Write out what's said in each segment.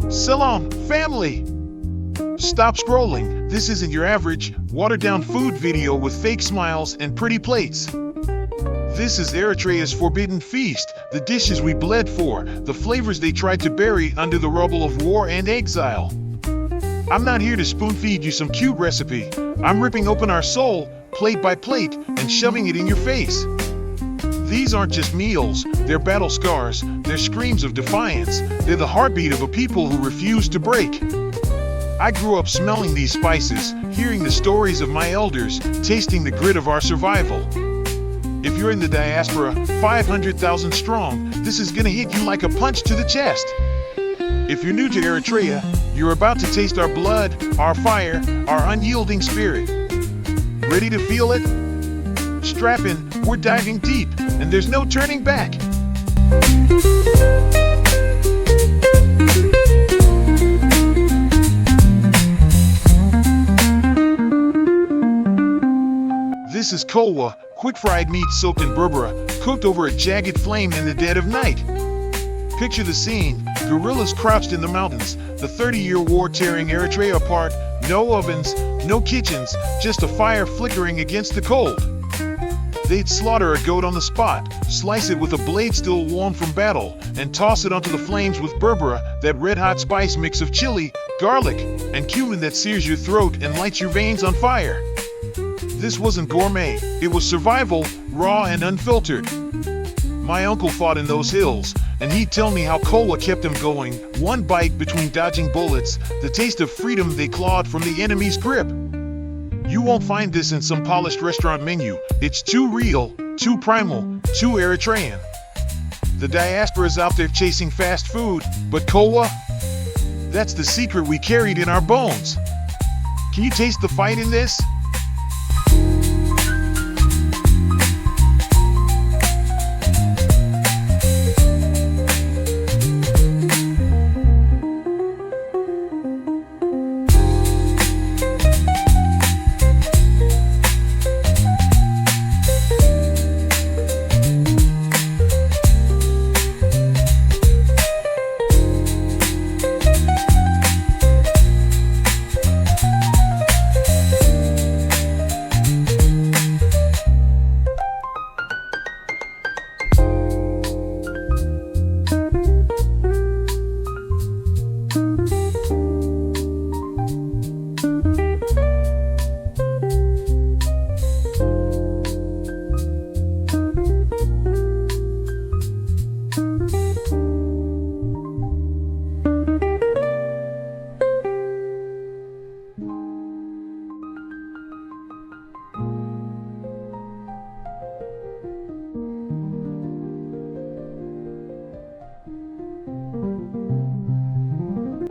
Selam, family! Stop scrolling. This isn't your average, watered-down food video with fake smiles and pretty plates. This is Eritrea's forbidden feast, the dishes we bled for, the flavors they tried to bury under the rubble of war and exile. I'm not here to spoon-feed you some cute recipe. I'm ripping open our soul, plate by plate, and shoving it in your face. These aren't just meals, they're battle scars, they're screams of defiance, they're the heartbeat of a people who refuse to break. I grew up smelling these spices, hearing the stories of my elders, tasting the grit of our survival. If you're in the diaspora, 500,000 strong, this is gonna hit you like a punch to the chest. If you're new to Eritrea, you're about to taste our blood, our fire, our unyielding spirit. Ready to feel it? Strap in, we're diving deep, and there's no turning back. This is Kulwa, quick-fried meat soaked in berbera, cooked over a jagged flame in the dead of night. Picture the scene, guerrillas crouched in the mountains, the 30-year war tearing Eritrea apart, no ovens, no kitchens, just a fire flickering against the cold. They'd slaughter a goat on the spot, slice it with a blade still warm from battle, and toss it onto the flames with berbera, that red-hot spice mix of chili, garlic, and cumin that sears your throat and lights your veins on fire. This wasn't gourmet, it was survival, raw and unfiltered. My uncle fought in those hills, and he'd tell me how Kulwa kept him going, one bite between dodging bullets, the taste of freedom they clawed from the enemy's grip. You won't find this in some polished restaurant menu. It's too real, too primal, too Eritrean. The diaspora's out there chasing fast food, but Kulwa? That's the secret we carried in our bones. Can you taste the fight in this?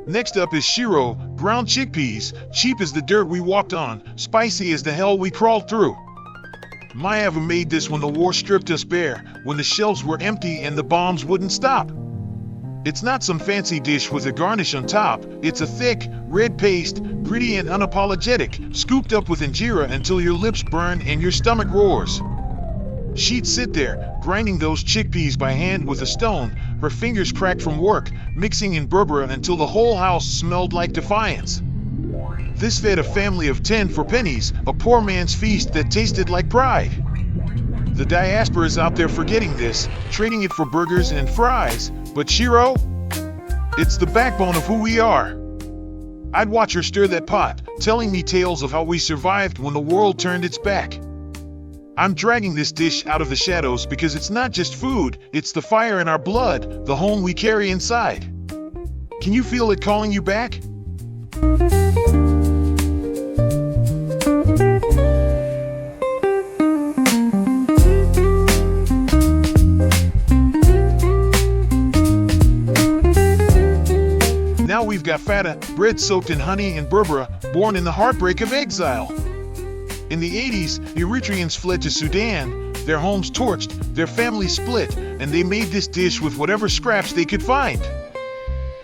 Next up is Shiro, ground chickpeas, cheap as the dirt we walked on, spicy as the hell we crawled through. Mayava made this when the war stripped us bare, when the shelves were empty and the bombs wouldn't stop. It's not some fancy dish with a garnish on top, it's a thick, red paste, gritty and unapologetic, scooped up with injera until your lips burn and your stomach roars. She'd sit there, grinding those chickpeas by hand with a stone, her fingers cracked from work, mixing in berbera until the whole house smelled like defiance. This fed a family of 10 for pennies, a poor man's feast that tasted like pride. The diaspora's out there forgetting this, trading it for burgers and fries, but Shiro? It's the backbone of who we are. I'd watch her stir that pot, telling me tales of how we survived when the world turned its back. I'm dragging this dish out of the shadows because it's not just food, it's the fire in our blood, the home we carry inside. Can you feel it calling you back? Now we've got Fata, bread soaked in honey and berbera, born in the heartbreak of exile. In the 80s, Eritreans fled to Sudan, their homes torched, their families split, and they made this dish with whatever scraps they could find.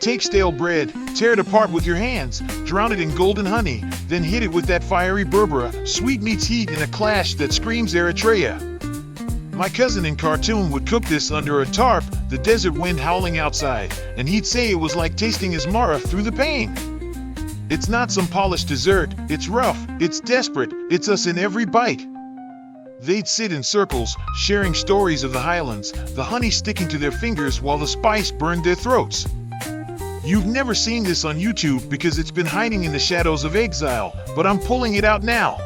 Take stale bread, tear it apart with your hands, drown it in golden honey, then hit it with that fiery berbera, sweet meets heat in a clash that screams Eritrea. My cousin in Khartoum would cook this under a tarp, the desert wind howling outside, and he'd say it was like tasting his mara through the pain. It's not some polished dessert, it's rough, it's desperate, it's us in every bite. They'd sit in circles, sharing stories of the highlands, the honey sticking to their fingers while the spice burned their throats. You've never seen this on YouTube because it's been hiding in the shadows of exile, but I'm pulling it out now.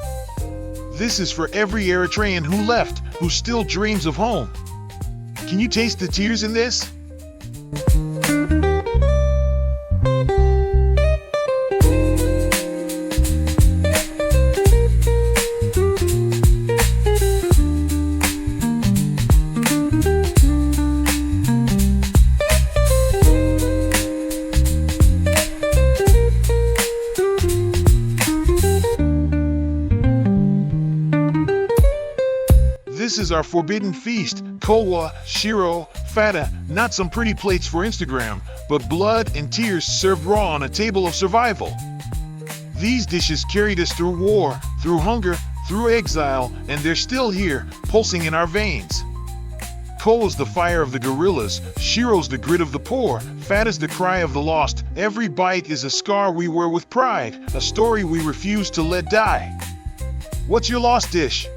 This is for every Eritrean who left, who still dreams of home. Can you taste the tears in this? This is our forbidden feast, Kulwa, Shiro, Fata, not some pretty plates for Instagram, but blood and tears served raw on a table of survival. These dishes carried us through war, through hunger, through exile, and they're still here, pulsing in our veins. Kulwa's the fire of the guerrillas, Shiro's the grit of the poor, Fata's the cry of the lost. Every bite is a scar we wear with pride, a story we refuse to let die. What's your lost dish?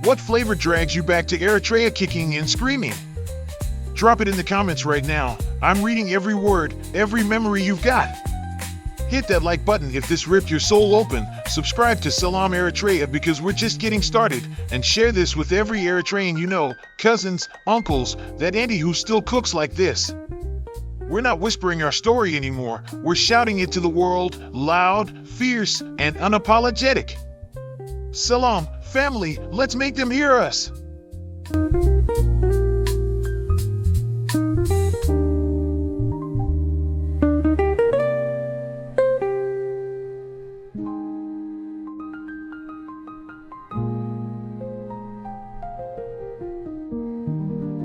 What flavor drags you back to Eritrea kicking and screaming? Drop it in the comments right now. I'm reading every word, every memory you've got. Hit that like button if this ripped your soul open. Subscribe to Selam Eritrea because we're just getting started. And share this with every Eritrean you know, cousins, uncles, that auntie who still cooks like this. We're not whispering our story anymore. We're shouting it to the world, loud, fierce, and unapologetic. Salam, family, let's make them hear us.